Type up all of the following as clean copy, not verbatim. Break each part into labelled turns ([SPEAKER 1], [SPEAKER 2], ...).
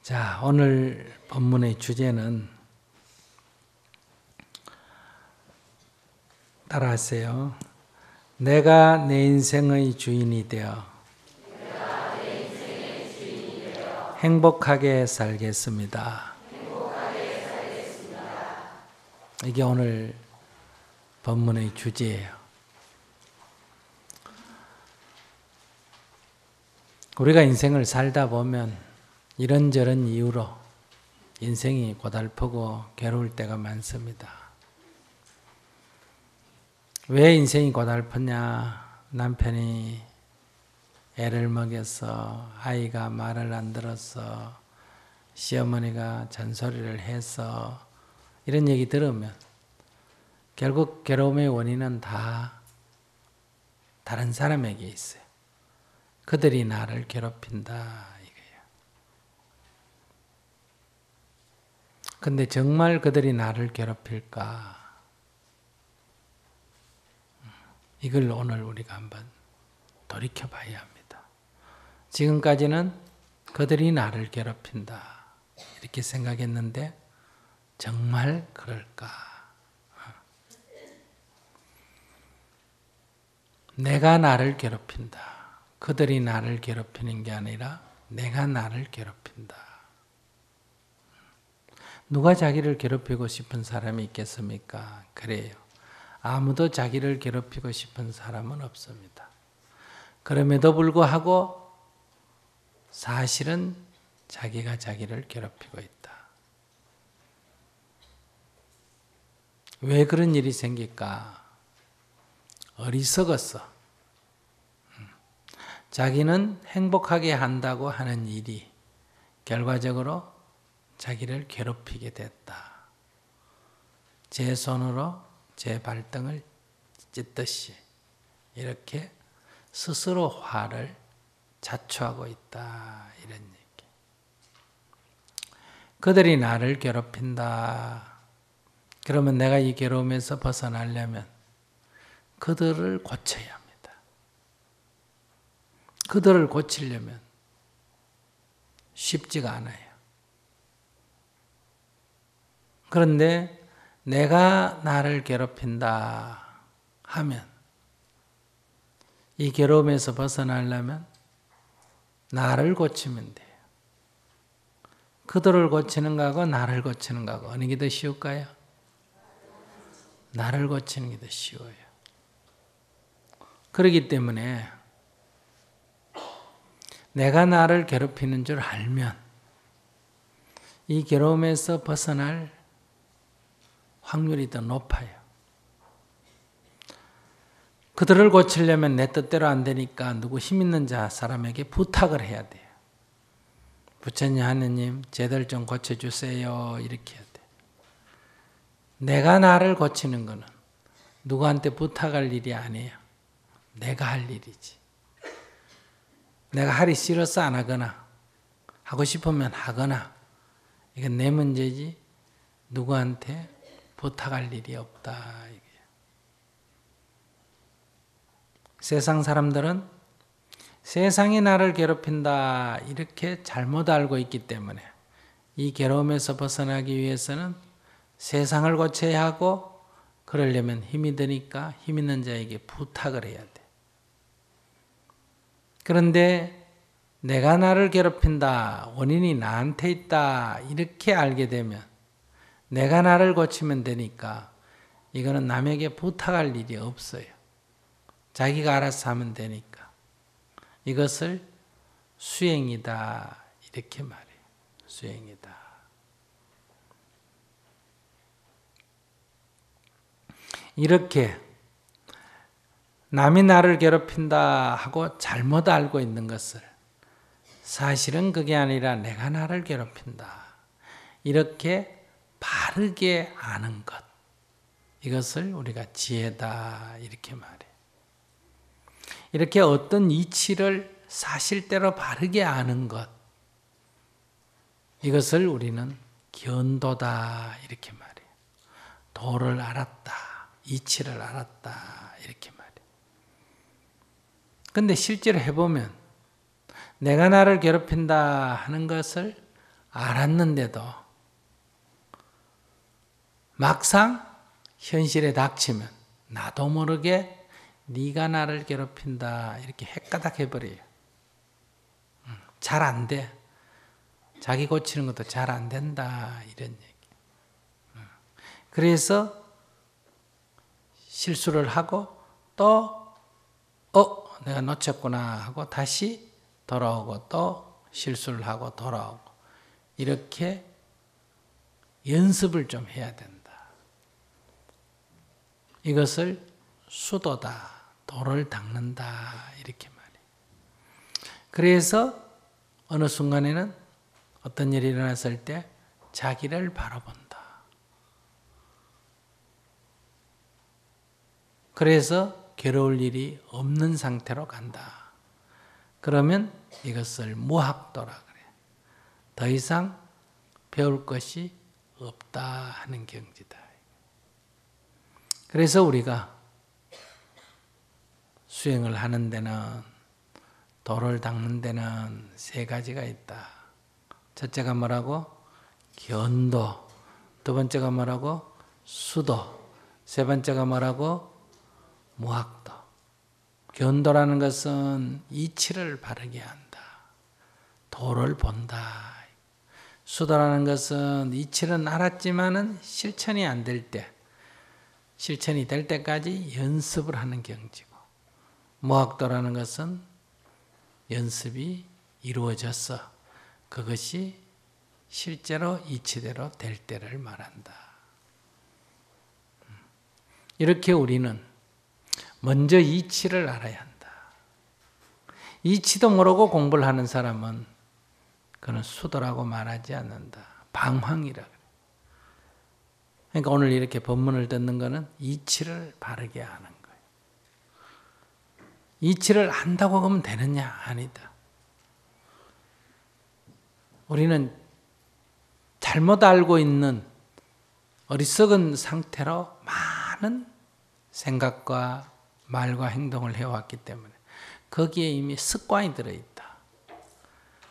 [SPEAKER 1] 자, 오늘 본문의 주제는 따라하세요. 내가 내 인생의 주인이 되어 행복하게 살겠습니다. 이게 오늘 본문의 주제예요. 우리가 인생을 살다 보면 이런저런 이유로 인생이 고달프고 괴로울 때가 많습니다. 왜 인생이 고달프냐? 남편이 애를 먹여서, 아이가 말을 안 들어서, 시어머니가 잔소리를 해서, 이런 얘기 들으면 결국 괴로움의 원인은 다 다른 사람에게 있어요. 그들이 나를 괴롭힌다. 근데 정말 그들이 나를 괴롭힐까? 이걸 오늘 우리가 한번 돌이켜봐야 합니다. 지금까지는 그들이 나를 괴롭힌다 이렇게 생각했는데 정말 그럴까? 내가 나를 괴롭힌다. 그들이 나를 괴롭히는 게 아니라 내가 나를 괴롭힌다. 누가 자기를 괴롭히고 싶은 사람이 있겠습니까? 그래요. 아무도 자기를 괴롭히고 싶은 사람은 없습니다. 그럼에도 불구하고 사실은 자기가 자기를 괴롭히고 있다. 왜 그런 일이 생길까? 어리석었어. 자기는 행복하게 한다고 하는 일이 결과적으로 자기를 괴롭히게 됐다. 제 손으로 제 발등을 찢듯이 이렇게 스스로 화를 자초하고 있다. 이런 얘기. 그들이 나를 괴롭힌다. 그러면 내가 이 괴로움에서 벗어나려면 그들을 고쳐야 합니다. 그들을 고치려면 쉽지가 않아요. 그런데 내가 나를 괴롭힌다 하면 이 괴로움에서 벗어나려면 나를 고치면 돼요. 그들을 고치는 거하고 나를 고치는 거하고 어느 게 더 쉬울까요? 나를 고치는 게 더 쉬워요. 그렇기 때문에 내가 나를 괴롭히는 줄 알면 이 괴로움에서 벗어날 확률이 더 높아요. 그들을 고치려면 내 뜻대로 안 되니까 누구 힘 있는 사람에게 부탁을 해야 돼요. 부처님, 하느님, 쟤들 좀 고쳐주세요. 이렇게 해야 돼요. 내가 나를 고치는 거는 누구한테 부탁할 일이 아니에요. 내가 할 일이지. 내가 하기 싫어서 안 하거나 하고 싶으면 하거나 이건 내 문제지 누구한테 부탁할 일이 없다. 세상 사람들은 세상이 나를 괴롭힌다 이렇게 잘못 알고 있기 때문에 이 괴로움에서 벗어나기 위해서는 세상을 고쳐야 하고 그러려면 힘이 드니까 힘 있는 자에게 부탁을 해야 돼. 그런데 내가 나를 괴롭힌다, 원인이 나한테 있다 이렇게 알게 되면 내가 나를 고치면 되니까 이거는 남에게 부탁할 일이 없어요. 자기가 알아서 하면 되니까. 이것을 수행이다 이렇게 말해요. 수행이다. 이렇게 남이 나를 괴롭힌다 하고 잘못 알고 있는 것을 사실은 그게 아니라 내가 나를 괴롭힌다. 이렇게 바르게 아는 것. 이것을 우리가 지혜다 이렇게 말해요. 이렇게 어떤 이치를 사실대로 바르게 아는 것. 이것을 우리는 견도다 이렇게 말해요. 도를 알았다. 이치를 알았다 이렇게 말해요. 근데 실제로 해보면 내가 나를 괴롭힌다 하는 것을 알았는데도 막상 현실에 닥치면 나도 모르게 네가 나를 괴롭힌다 이렇게 헷가닥 해버려요. 잘 안 돼. 자기 고치는 것도 잘 안 된다 이런 얘기. 그래서 실수를 하고 또 내가 놓쳤구나 하고 다시 돌아오고 또 실수를 하고 돌아오고 이렇게 연습을 좀 해야 된다. 이것을 수도다, 도를 닦는다 이렇게 말해요. 그래서 어느 순간에는 어떤 일이 일어났을 때 자기를 바라본다. 그래서 괴로울 일이 없는 상태로 간다. 그러면 이것을 무학도라 그래. 더 이상 배울 것이 없다 하는 경지다. 그래서 우리가 수행을 하는 데는 도를 닦는 데는 세 가지가 있다. 첫째가 뭐라고? 견도. 두 번째가 뭐라고? 수도. 세 번째가 뭐라고? 무학도. 견도라는 것은 이치를 바르게 한다. 도를 본다. 수도라는 것은 이치는 알았지만은 실천이 안 될 때, 실천이 될 때까지 연습을 하는 경지고, 무학도라는 것은 연습이 이루어져서 그것이 실제로 이치대로 될 때를 말한다. 이렇게 우리는 먼저 이치를 알아야 한다. 이치도 모르고 공부를 하는 사람은 그는 수도라고 말하지 않는다. 방황이라 그래. 그러니까 오늘 이렇게 법문을 듣는 것은 이치를 바르게 아는 거예요. 이치를 안다고 하면 되느냐? 아니다. 우리는 잘못 알고 있는 어리석은 상태로 많은 생각과 말과 행동을 해왔기 때문에 거기에 이미 습관이 들어있다.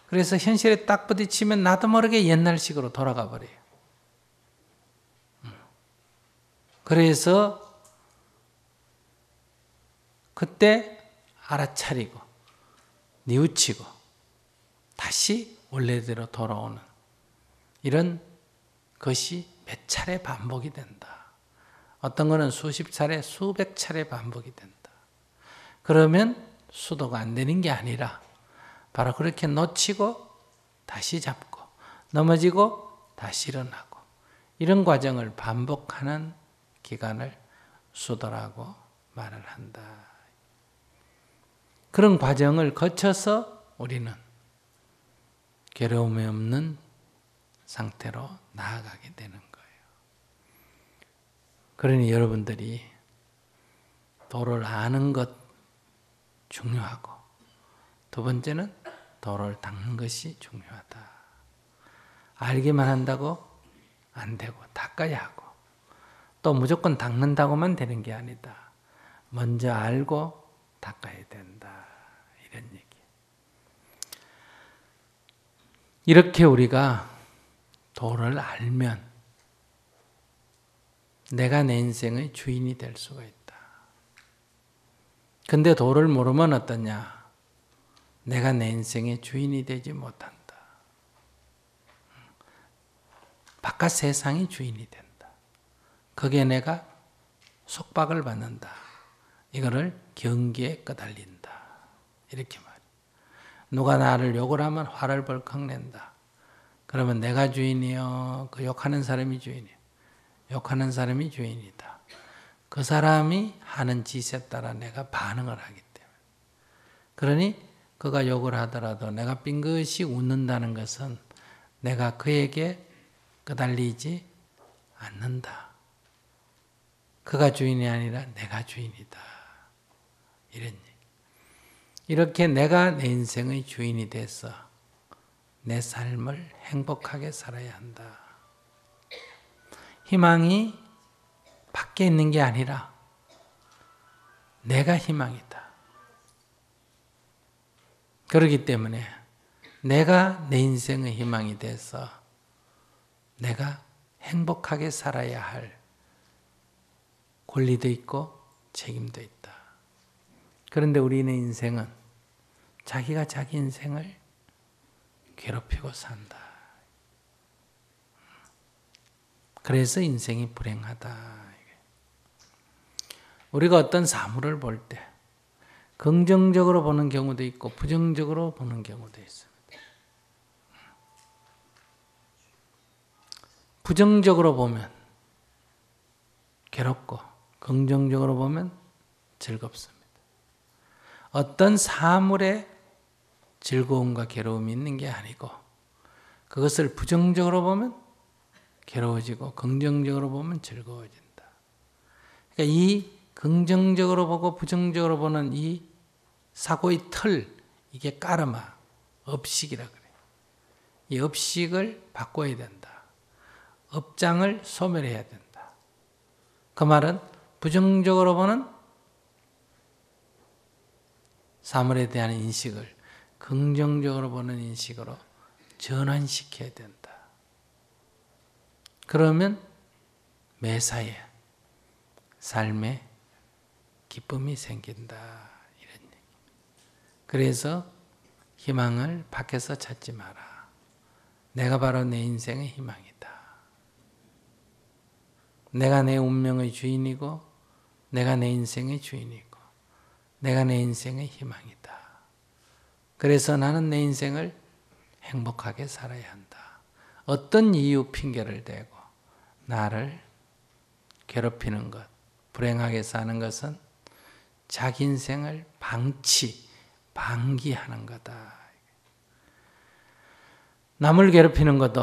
[SPEAKER 1] 그래서 현실에 딱 부딪히면 나도 모르게 옛날식으로 돌아가 버려요. 그래서 그때 알아차리고 뉘우치고 다시 원래대로 돌아오는 이런 것이 몇 차례 반복이 된다. 어떤 거는 수십 차례, 수백 차례 반복이 된다. 그러면 수도가 안 되는 게 아니라 바로 그렇게 놓치고 다시 잡고 넘어지고 다시 일어나고 이런 과정을 반복하는 기간을 수도라고 말을 한다. 그런 과정을 거쳐서 우리는 괴로움이 없는 상태로 나아가게 되는 거예요. 그러니 여러분들이 도를 아는 것 중요하고 두 번째는 도를 닦는 것이 중요하다. 알기만 한다고 안 되고 닦아야 하고 또 무조건 닦는다고만 되는 게 아니다. 먼저 알고 닦아야 된다. 이런 얘기. 이렇게 우리가 도를 알면 내가 내 인생의 주인이 될 수가 있다. 근데 도를 모르면 어떠냐? 내가 내 인생의 주인이 되지 못한다. 바깥 세상이 주인이 된다. 거기에 내가 속박을 받는다. 이거를 경계에 끄달린다. 이렇게 말이야. 누가 나를 욕을 하면 화를 벌컥 낸다. 그러면 내가 주인이요. 그 욕하는 사람이 주인이요. 욕하는 사람이 주인이다. 그 사람이 하는 짓에 따라 내가 반응을 하기 때문에. 그러니 그가 욕을 하더라도 내가 빙긋이 웃는다는 것은 내가 그에게 끄달리지 않는다. 그가 주인이 아니라 내가 주인이다. 이런 얘기. 이렇게 내가 내 인생의 주인이 돼서 내 삶을 행복하게 살아야 한다. 희망이 밖에 있는 게 아니라 내가 희망이다. 그렇기 때문에 내가 내 인생의 희망이 돼서 내가 행복하게 살아야 할 권리도 있고 책임도 있다. 그런데 우리의 인생은 자기가 자기 인생을 괴롭히고 산다. 그래서 인생이 불행하다. 우리가 어떤 사물을 볼 때 긍정적으로 보는 경우도 있고 부정적으로 보는 경우도 있습니다. 부정적으로 보면 괴롭고 긍정적으로 보면 즐겁습니다. 어떤 사물에 즐거움과 괴로움이 있는 게 아니고 그것을 부정적으로 보면 괴로워지고 긍정적으로 보면 즐거워진다. 그러니까 이 긍정적으로 보고 부정적으로 보는 이 사고의 틀, 이게 까르마, 업식이라 그래요. 이 업식을 바꿔야 된다. 업장을 소멸해야 된다. 그 말은 부정적으로 보는 사물에 대한 인식을 긍정적으로 보는 인식으로 전환시켜야 된다. 그러면 매사에 삶에 기쁨이 생긴다. 이런 얘기. 그래서 희망을 밖에서 찾지 마라. 내가 바로 내 인생의 희망이다. 내가 내 운명의 주인이고 내가 내 인생의 주인이고 내가 내 인생의 희망이다. 그래서 나는 내 인생을 행복하게 살아야 한다. 어떤 이유 핑계를 대고 나를 괴롭히는 것, 불행하게 사는 것은 자기 인생을 방기하는 거다. 남을 괴롭히는 것도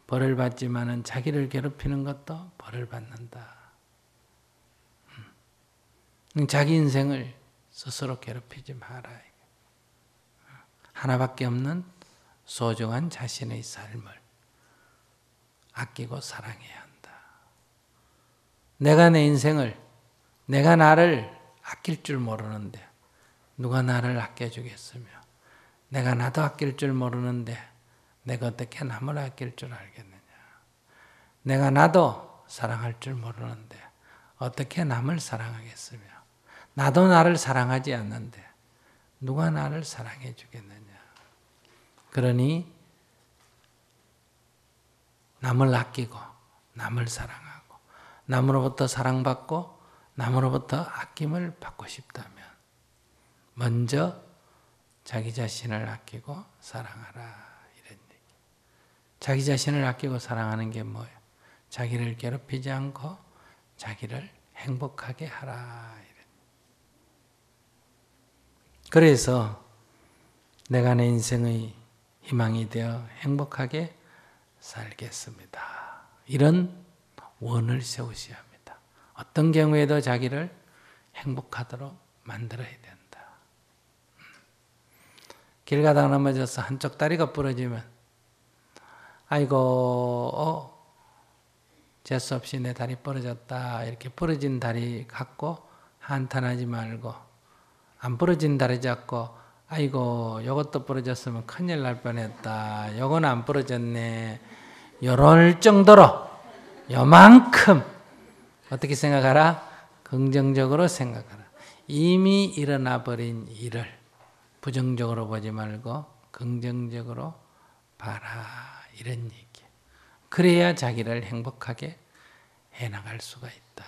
[SPEAKER 1] 벌을 받지만은 자기를 괴롭히는 것도 벌을 받는다. 자기 인생을 스스로 괴롭히지 마라. 하나밖에 없는 소중한 자신의 삶을 아끼고 사랑해야 한다. 내가 내 인생을, 내가 나를 아낄 줄 모르는데 누가 나를 아껴주겠으며 내가 나도 아낄 줄 모르는데 내가 어떻게 남을 아낄 줄 알겠느냐. 내가 나도 사랑할 줄 모르는데 어떻게 남을 사랑하겠으며 나도 나를 사랑하지 않는데 누가 나를 사랑해 주겠느냐. 그러니 남을 아끼고 남을 사랑하고 남으로부터 사랑받고 남으로부터 아낌을 받고 싶다면 먼저 자기 자신을 아끼고 사랑하라. 이런 얘기. 자기 자신을 아끼고 사랑하는 게 뭐예요? 자기를 괴롭히지 않고 자기를 행복하게 하라. 이런. 그래서 내가 내 인생의 희망이 되어 행복하게 살겠습니다. 이런 원을 세우셔야 합니다. 어떤 경우에도 자기를 행복하도록 만들어야 된다. 길 가다가 넘어져서 한쪽 다리가 부러지면 아이고 재수 없이 내 다리 부러졌다. 이렇게 부러진 다리 갖고 한탄하지 말고 안 부러진 다리 잡고 아이고 요것도 부러졌으면 큰일 날 뻔했다. 요건 안 부러졌네. 요럴 정도로 요만큼 어떻게 생각하라? 긍정적으로 생각하라. 이미 일어나 버린 일을 부정적으로 보지 말고 긍정적으로 봐라. 이런 얘기. 그래야 자기를 행복하게 해나갈 수가 있다.